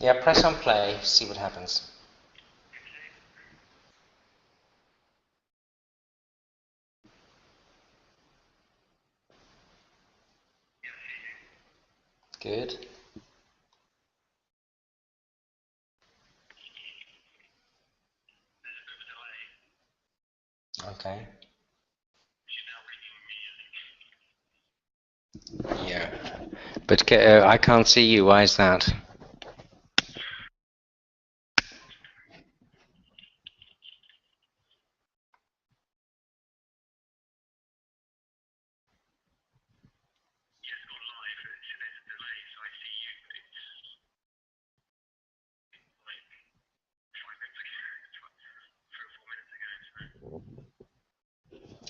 Yeah, press on play, see what happens. Good. Okay. Yeah. But I can't see you. Why is that?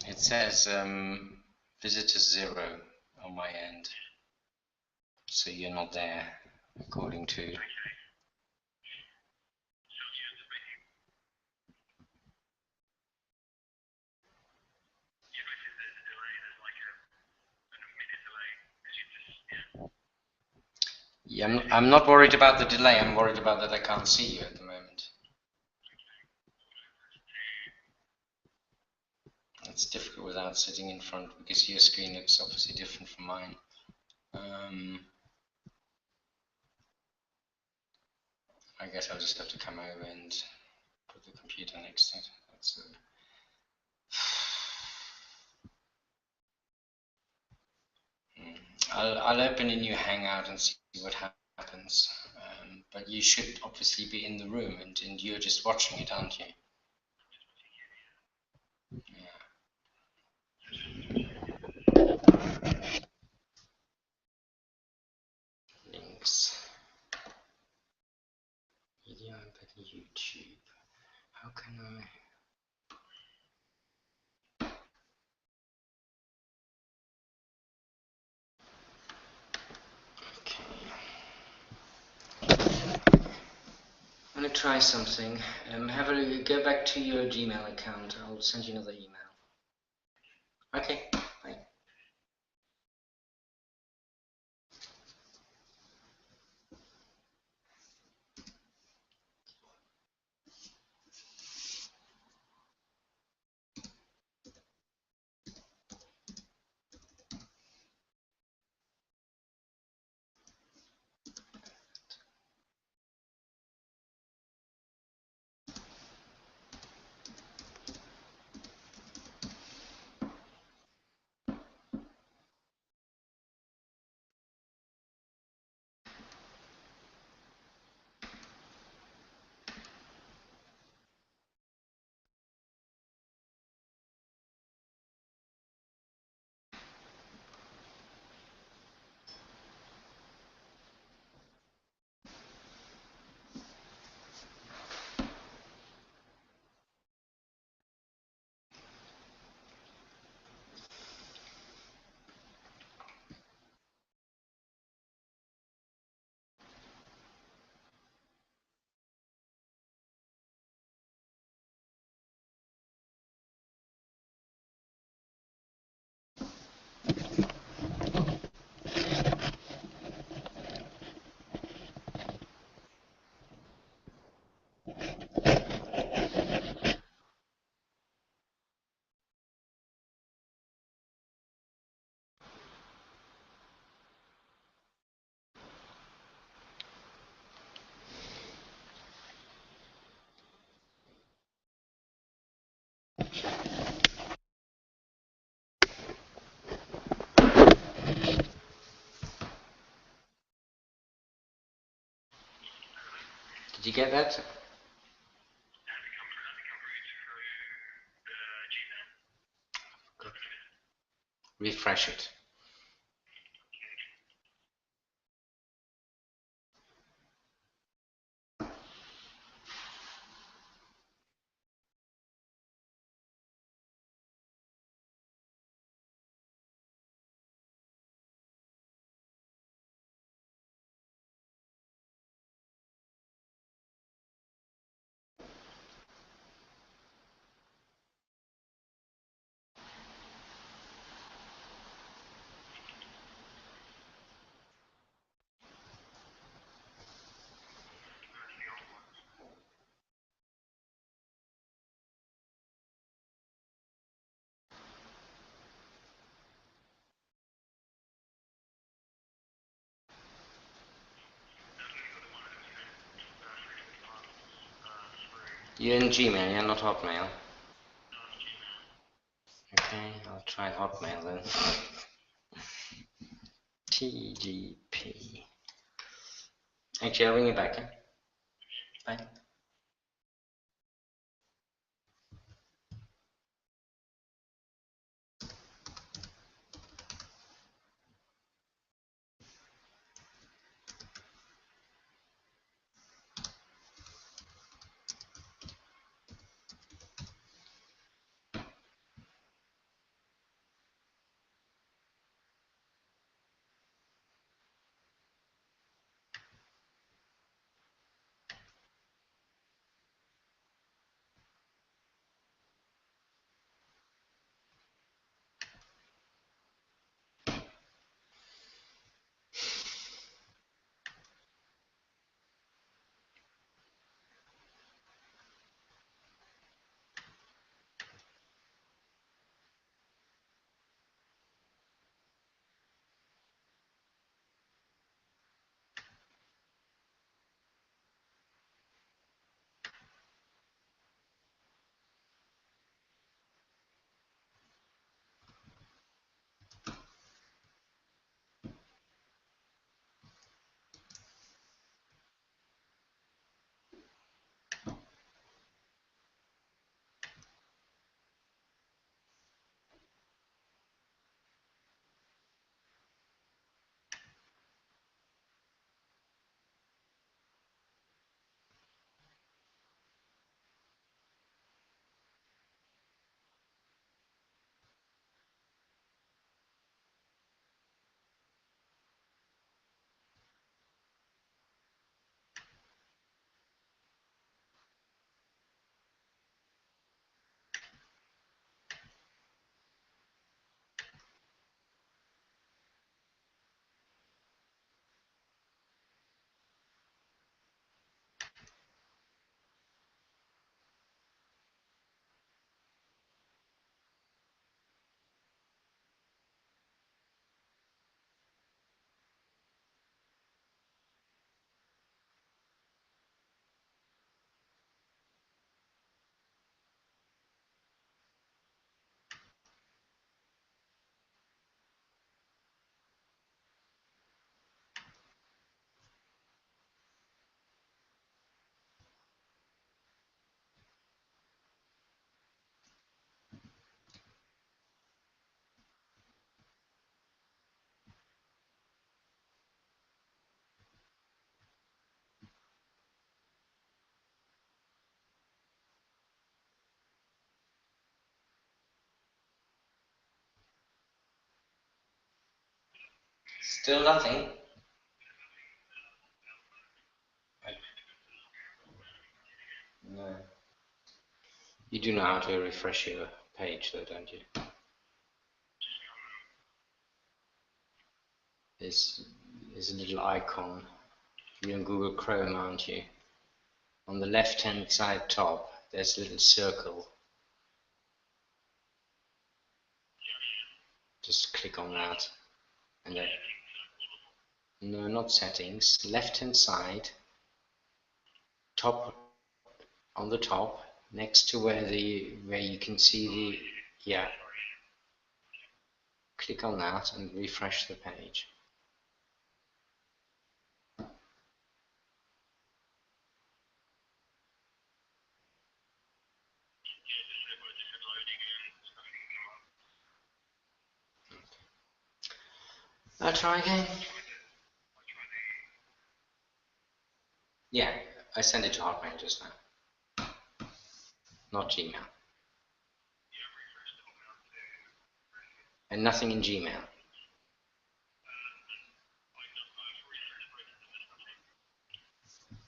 It says visitor 0 on my end. So you're not there, according to... Yeah, I'm not worried about the delay, I'm worried about that I can't see you at the moment. It's difficult without sitting in front because your screen looks obviously different from mine. I guess I'll just have to come over and put the computer next to it. I'll open a new Hangout and see what happens. But you should obviously be in the room and you're just watching it, aren't you? Yeah. Links. Video embed YouTube. How can I? Okay. I'm gonna try something. Go back to your Gmail account. I'll send you another email. Okay. Bye. Did you get that? Refresh it. You're in Gmail, yeah, not Hotmail. Okay, I'll try Hotmail then. TGP. Actually, I'll ring you back, yeah? Bye. Still nothing? No. You do know how to refresh your page though, don't you? There's a little icon. You're in Google Chrome, aren't you? On the left hand side top, there's a little circle. Just click on that. And then, no, not settings. Left hand side, top, on the top, next to where you can see the, yeah. Click on that and refresh the page. I'll try again. Yeah, I sent it to Hotmail just now, not Gmail. And nothing in Gmail.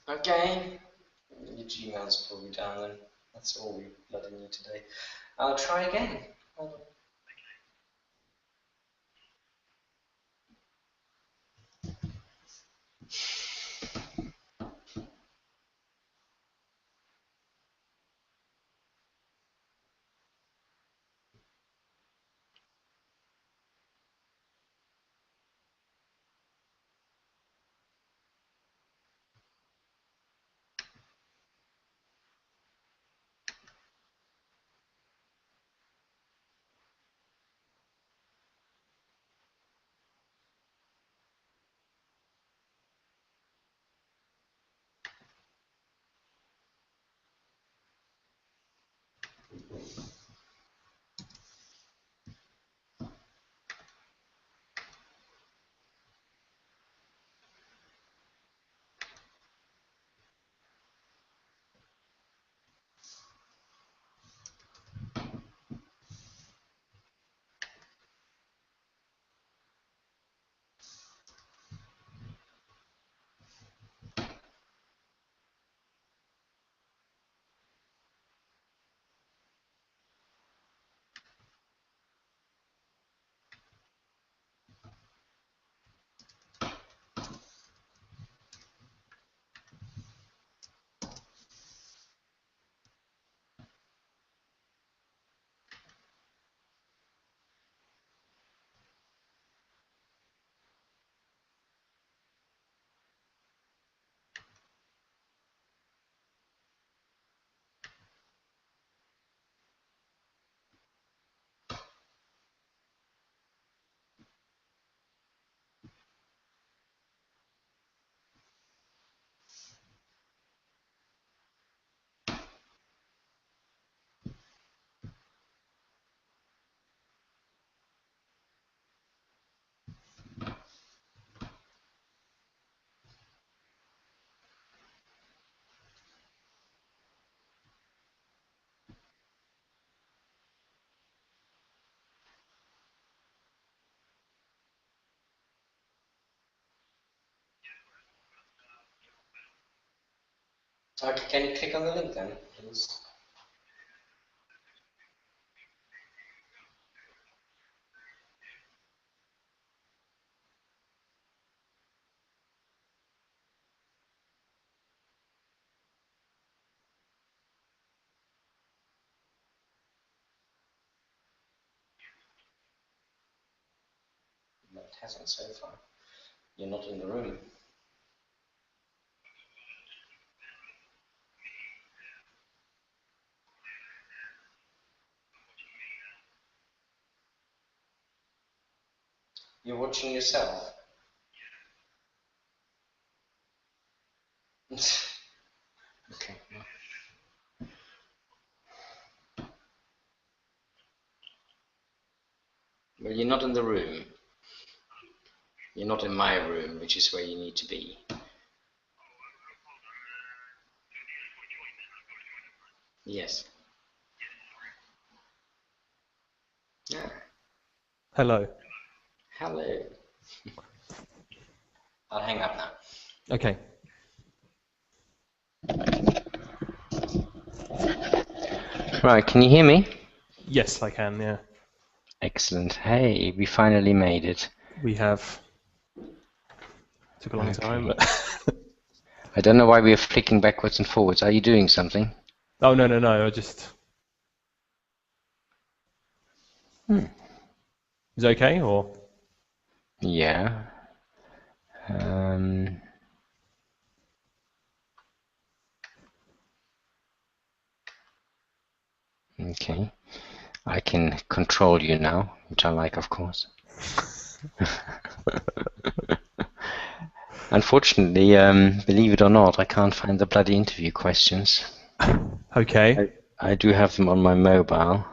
Okay. Your Gmail's probably down then. That's all we bloody need today. I'll try again. Hold on. Okay, can you click on the link then, please? No, it hasn't so far. You're not in the room. You're watching yourself. Okay. Well, you're not in the room. You're not in my room, which is where you need to be. Yes. Ah, Hello. hello. I'll hang up now. Okay. Right, can you hear me? Yes, I can, yeah. Excellent. Hey, we finally made it. We have. Took a long time, Okay. but. I don't know why we are flicking backwards and forwards. Are you doing something? Oh, no. I just. Hmm. Is it okay, or? Yeah. Okay. I can control you now, which I like, of course. Unfortunately, believe it or not, I can't find the bloody interview questions. Okay. I do have them on my mobile,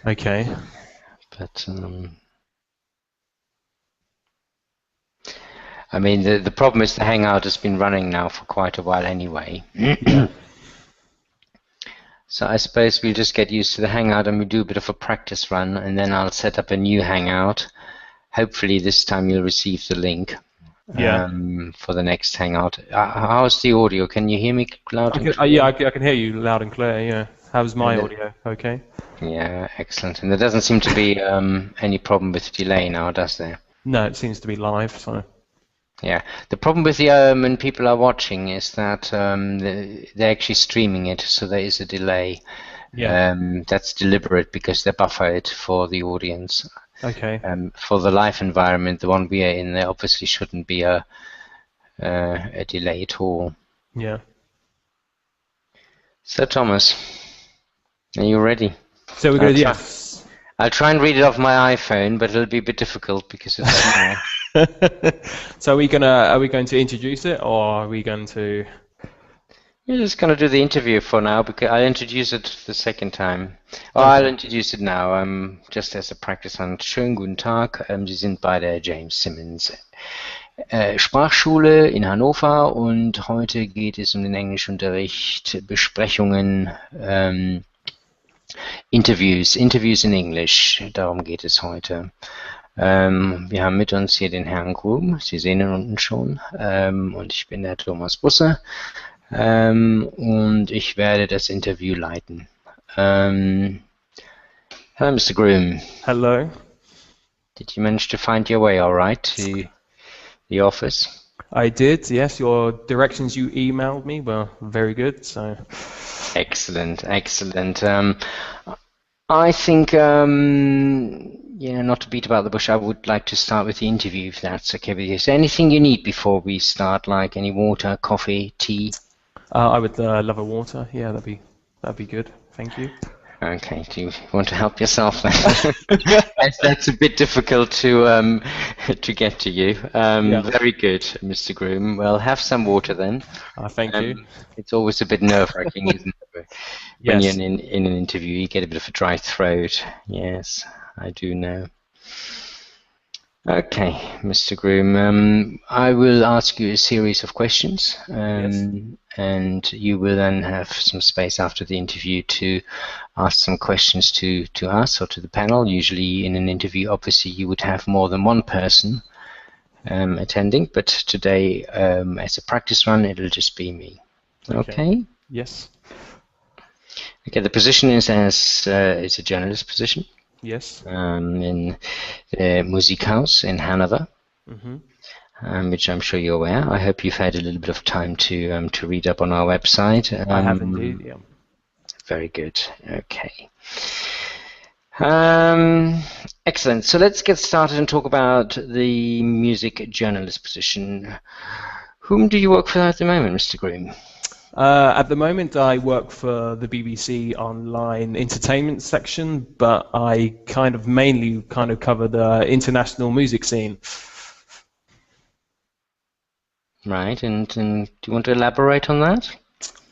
Okay. but I mean, the problem is the Hangout has been running now for quite a while anyway. Yeah. So I suppose we'll just get used to the Hangout and we do a bit of a practice run, and then I'll set up a new Hangout. Hopefully this time you'll receive the link Yeah. for the next Hangout. How's the audio? Can you hear me loud and clear? Yeah, I can hear you loud and clear, yeah. How's my And audio? Okay. yeah, excellent. And there doesn't seem to be any problem with delay now, does there? No, it seems to be live, so. Yeah, the problem with the when people are watching is that they're actually streaming it, so there is a delay. Yeah. That's deliberate because they buffer it for the audience. Okay. For the live environment, the one we are in, there obviously shouldn't be a delay at all. Yeah. So Thomas, are you ready? So we're I'll going to, try. yes. I'll try and read it off my iPhone, but it'll be a bit difficult because it's small. So are we going to introduce it, or are we going to? We're just going to do the interview for now because I'll introduce it the second time. Oh, I'll Okay. introduce it now, just as a practice run. Schönen guten Tag, Sie sind bei der James Simmons Sprachschule in Hannover und heute geht es um den Englischunterricht, Besprechungen, Interviews in Englisch, darum geht es heute. Wir haben mit uns hier den Herrn Groom, Sie sehen ihn unten schon, und ich bin der Thomas Busse, und ich werde das Interview leiten. Hello, Mr. Groom. Hello. Did you manage to find your way all right to the office? I did, yes. Your directions you emailed me were very good, so... Excellent, excellent. I think, not to beat about the bush, I would like to start with the interview, if that's okay with you. Is there anything you need before we start, like any water, coffee, tea? I would love a water. Yeah, that'd be good. Thank you. Okay, do you want to help yourself then? That's a bit difficult to get to you. Yeah. Very good, Mr. Groom. Well, have some water then. Thank you. It's always a bit nerve-wracking, isn't it? When Yes. you're in an interview, you get a bit of a dry throat. Yes, I do know. Okay, Mr. Groom, I will ask you a series of questions, and you will then have some space after the interview to ask some questions to us or to the panel. Usually in an interview, obviously, you would have more than one person attending, but today, as a practice run, it'll just be me. Okay? Yes. Okay, the position is as it's a journalist position. Yes. In the Musikhaus in Hanover, which I'm sure you're aware. I hope you've had a little bit of time to read up on our website. I have indeed, yeah. Very good. Okay. Excellent. So let's get started and talk about the music journalist position. Whom do you work for at the moment, Mr. Groom? At the moment, I work for the BBC online entertainment section, but I mainly cover the international music scene. Right, and do you want to elaborate on that?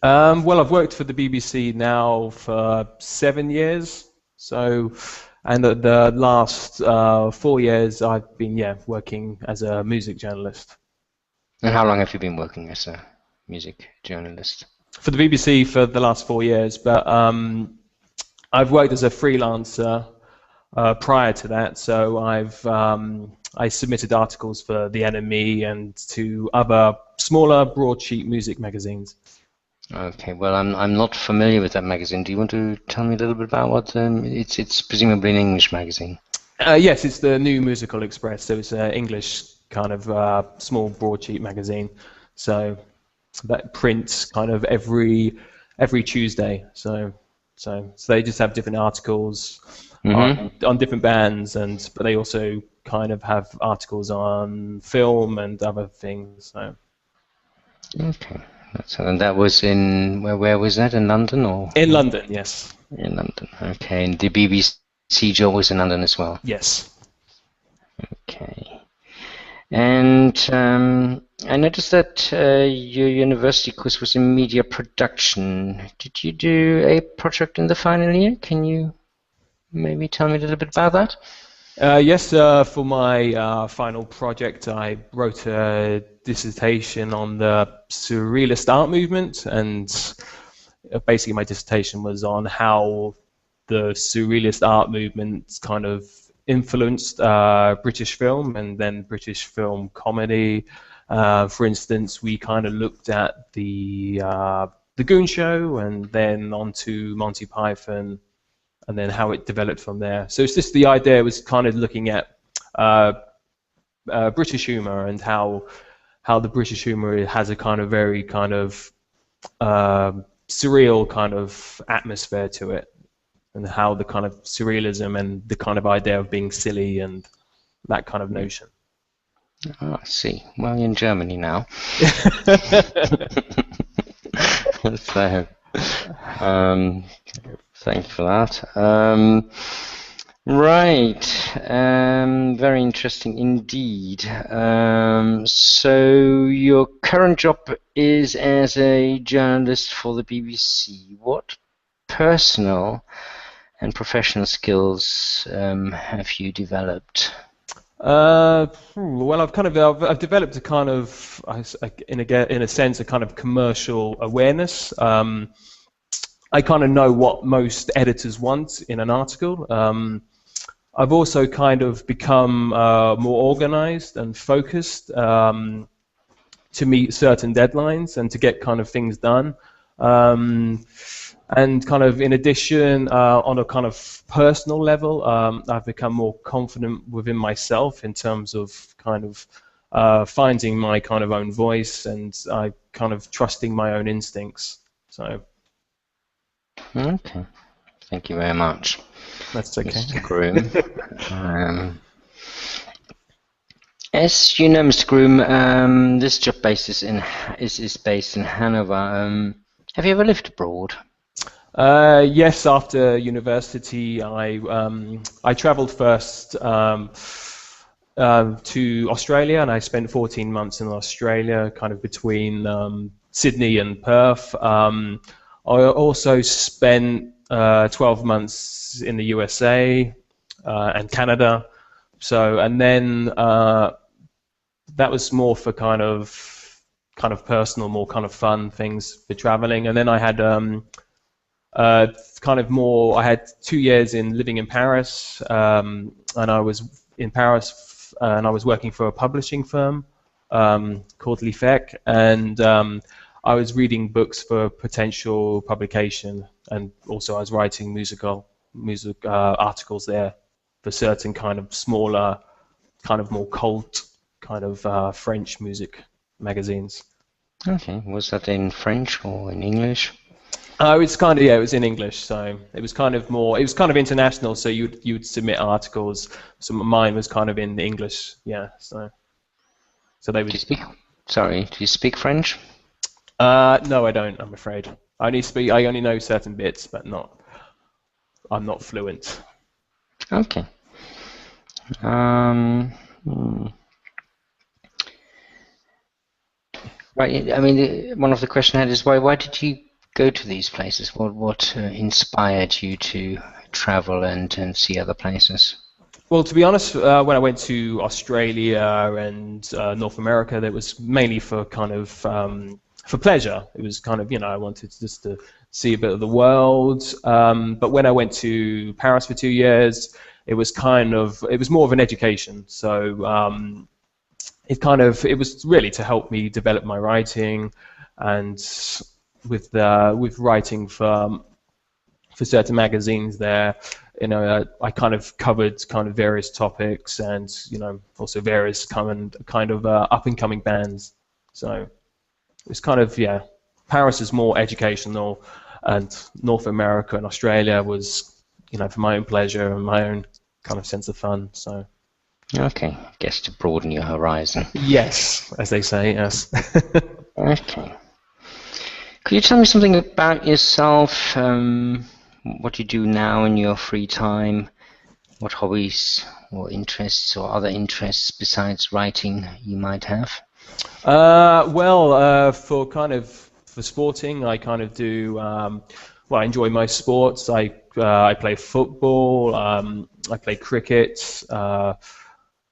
Well, I've worked for the BBC now for 7 years, and the last 4 years I've been working as a music journalist. And how long have you been working as a music journalist? For the BBC for the last 4 years, but I've worked as a freelancer prior to that. So I submitted articles for The NME and to other smaller broadsheet music magazines. Okay, well, I'm not familiar with that magazine. Do you want to tell me a little bit about what it's presumably an English magazine? Yes, it's the New Musical Express. So it's an English small broadsheet magazine. So that prints every Tuesday. So they just have different articles on different bands, but they also have articles on film and other things. So. Okay. And that was in where was that, in London or? In London, yes. In London. Okay, and the BBC job was in London as well. Yes. Okay. And I noticed that your university course was in media production. Did you do a project in the final year? Can you maybe tell me a little bit about that? Yes, for my final project, I wrote a dissertation on the Surrealist art movement, and basically my dissertation was on how the Surrealist art movement influenced British film and then British film comedy. For instance, we looked at the Goon Show and then onto Monty Python, and then how it developed from there. So it's just the idea was looking at British humor and how the British humor has a very surreal atmosphere to it, and how the surrealism and the idea of being silly and that notion. Oh, I see. Well, you're in Germany now. So, thank you for that. Right. Very interesting indeed. So your current job is as a journalist for the BBC. What personal and professional skills have you developed? Well, I've developed a kind of in a sense a kind of commercial awareness. I kind of know what most editors want in an article. I've also kind of become more organized and focused to meet certain deadlines and to get kind of things done. And kind of in addition, on a kind of personal level, I've become more confident within myself in terms of kind of finding my kind of own voice and I kind of trusting my own instincts. So Okay. Thank you very much, that's okay. Mr. Groom. Um, as you know, Mr. Groom, this job base is based in Hanover. Have you ever lived abroad? Yes, after university, I travelled first to Australia, and I spent 14 months in Australia, kind of between Sydney and Perth. I also spent 12 months in the USA and Canada. So, and then that was more for kind of personal, more kind of fun things for traveling. And then I had kind of more. I had 2 years in living in Paris, and I was in Paris, and I was working for a publishing firm called Lifec, and I was reading books for potential publication, and also I was writing music articles there for certain kind of smaller, kind of more cult kind of French music magazines. Okay. Was that in French or in English? It's kind of it was in English, so it was kind of more. It was kind of international, so you'd submit articles. So mine was kind of in English, yeah. So they Do you would. speak? Sorry, do you speak French? No, I don't. I'm afraid. I only know certain bits, but not. I'm not fluent. Okay. Hmm. Right. I mean, one of the questions I had is why did you go to these places? What inspired you to travel and see other places? Well, to be honest, when I went to Australia and North America, that was mainly for kind of for pleasure. It was kind of, I wanted just to see a bit of the world. But when I went to Paris for 2 years, it was more of an education. So it was really to help me develop my writing, and with writing for certain magazines there, I kind of covered kind of various topics, and also various kind of up and coming bands. So it's kind of, yeah, Paris is more educational, and North America and Australia was for my own pleasure and my own kind of sense of fun. So Okay, I guess to broaden your horizon. yes, as they say, yes. Okay. Could you tell me something about yourself? What you do now in your free time? What hobbies or interests or other interests besides writing you might have? For sporting, I kind of do. I enjoy most sports. I play football. I play cricket. I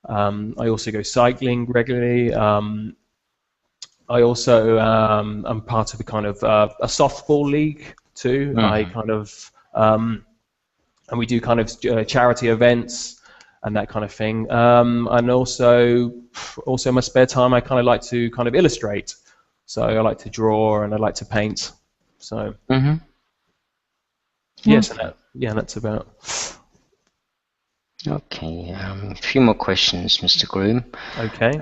also go cycling regularly. I also am part of a kind of a softball league too. I kind of and we do kind of charity events and that kind of thing. And also in my spare time, I kind of like to kind of illustrate. So I like to draw and I like to paint. So yes, that's about. Okay, a few more questions, Mr. Groom. Okay.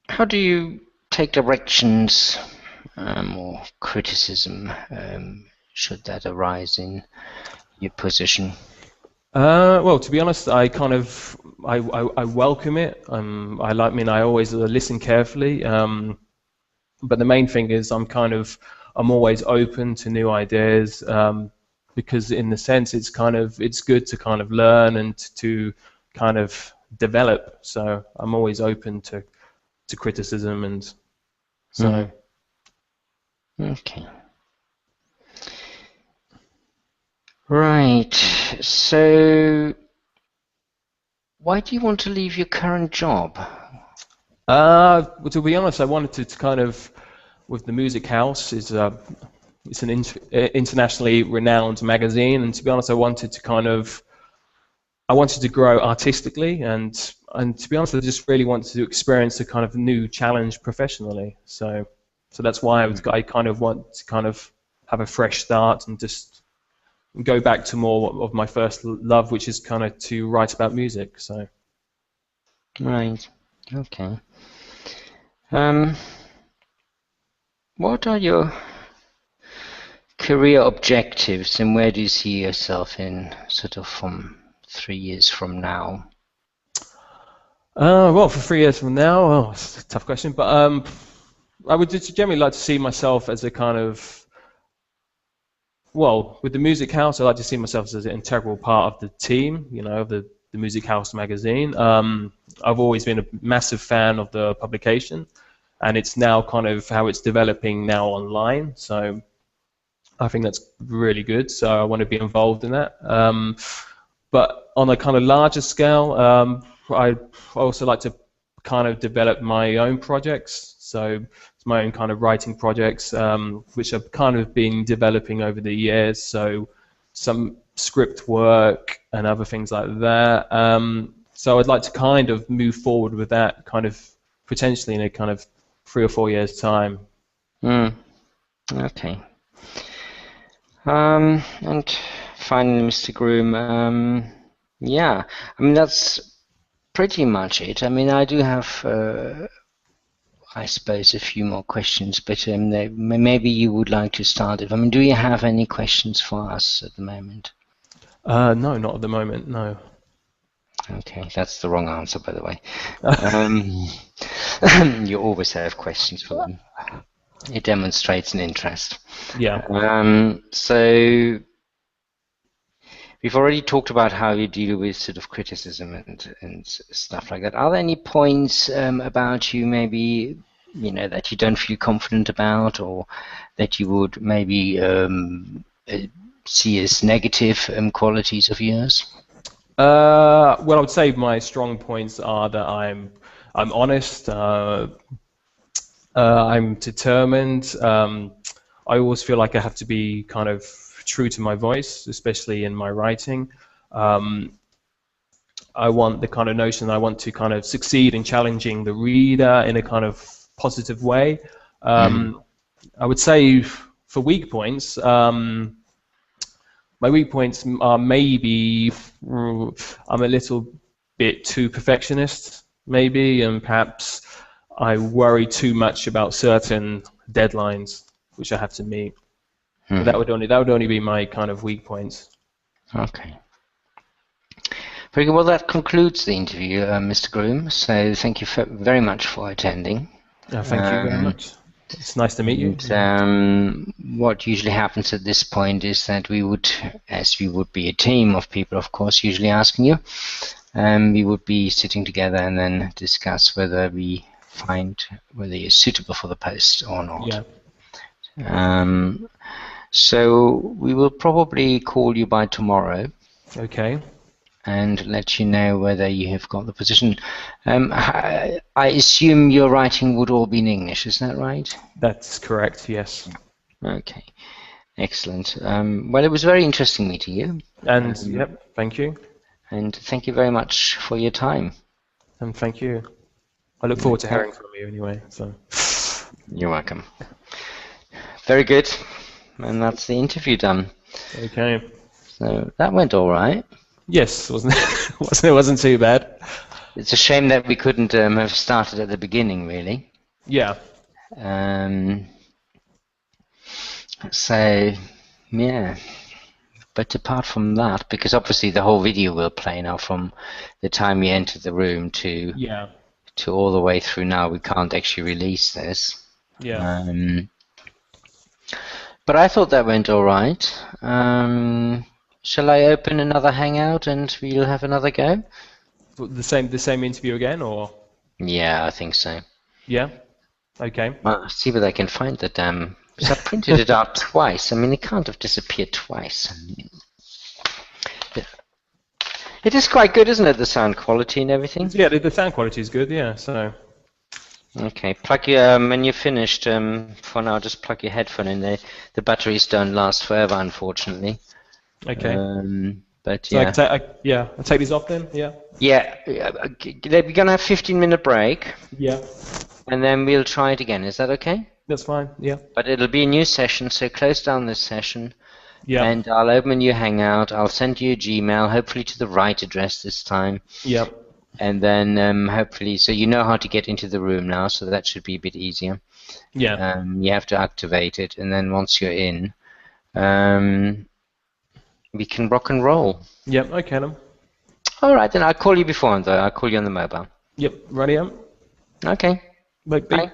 How do you take directions or criticism should that arise in your position? Well, to be honest, I welcome it. I always listen carefully. But the main thing is I'm always open to new ideas, because in the sense it's good to kind of learn and to kind of develop. So I'm always open to criticism, and so. Okay. Right. So, why do you want to leave your current job? Well, to be honest, I wanted to kind of, with the Music House, it's an internationally renowned magazine, and to be honest, I wanted to grow artistically, and to be honest, I just really wanted to experience a kind of new challenge professionally. So that's why I kind of want to kind of have a fresh start and just go back to more of my first love, which is kind of to write about music. So. Right. Okay. What are your career objectives, and where do you see yourself in sort of from 3 years from now? Well, for 3 years from now, well, it's a tough question, but I would just generally like to see myself as a kind of, well, with the Music House, I like to see myself as an integral part of the team, of the Music House magazine. I've always been a massive fan of the publication, and it's now kind of how it's developing now online. So I think that's really good. So I want to be involved in that. But on a kind of larger scale, I also like to kind of develop my own projects. So it's my own kind of writing projects, which I've kind of been developing over the years. So some script work and other things like that. So I'd like to kind of move forward with that kind of potentially in a kind of 3 or 4 years' time. Okay. And finally, Mr. Groom, yeah, I mean, that's pretty much it. I mean, I do have, I suppose, a few more questions, but maybe you would like to start it. I mean, do you have any questions for us at the moment? No, not at the moment, no. Okay, that's the wrong answer, by the way. You always have questions for them. It demonstrates an interest. Yeah. So we've already talked about how you deal with sort of criticism and stuff like that. Are there any points about you maybe, that you don't feel confident about, or that you would maybe see as negative qualities of yours? Well, I would say my strong points are that I'm honest. I'm determined. I always feel like I have to be kind of true to my voice, especially in my writing. I want the kind of notion I want to kind of succeed in challenging the reader in a kind of positive way. I would say for weak points, my weak points are maybe I'm a little bit too perfectionist, maybe, and perhaps I worry too much about certain deadlines which I have to meet. But that would only be my kind of weak points. Okay. Very good. Well, that concludes the interview, Mr. Groom. So thank you very much for attending. Thank you very much. It's nice to meet you. What usually happens at this point is that we would, as we would be a team of people, of course, usually asking you, we would be sitting together and then discuss whether we find whether you're suitable for the post or not. Yeah. So we will probably call you by tomorrow. Okay. And let you know whether you have got the position. I assume your writing would all be in English, is that right? That's correct, yes. Okay, excellent. Well, it was very interesting meeting you. And, yep, thank you. And thank you very much for your time. And thank you. I look forward to hearing from you anyway. So. You're welcome. Very good. And that's the interview done. Okay. So that went all right. Yes, it wasn't too bad. It's a shame that we couldn't have started at the beginning, really. Yeah. So, yeah. But apart from that, because obviously the whole video will play now from the time you enter the room to all the way through now. We can't actually release this. Yeah. But I thought that went all right. Shall I open another Hangout and we'll have another go? The same interview again, or Yeah, I think so. yeah? Okay. Well, see whether I can find the damn. Because I printed it out twice. I mean, it can't have disappeared twice. It is quite good, isn't it? The sound quality and everything. Yeah, the sound quality is good. Yeah, so Okay, plug your when you're finished. For now, just plug your headphone in there. The batteries don't last forever, unfortunately. okay. But So yeah. I take these off then. Yeah. Yeah, we're gonna have 15-minute break, Yeah. and then we'll try it again. Is that okay? That's fine. Yeah. But it'll be a new session, so close down this session, Yeah. and I'll open a new Hangout. I'll send you a Gmail, hopefully to the right address this time, Yeah. and then hopefully, so you know how to get into the room now, so that should be a bit easier. Yeah. You have to activate it, and then once you're in, we can rock and roll. Yeah. Okay then. All right, then I'll call you before, though. I'll call you on the mobile. Yep. Ready up. Okay. Bye. Bye.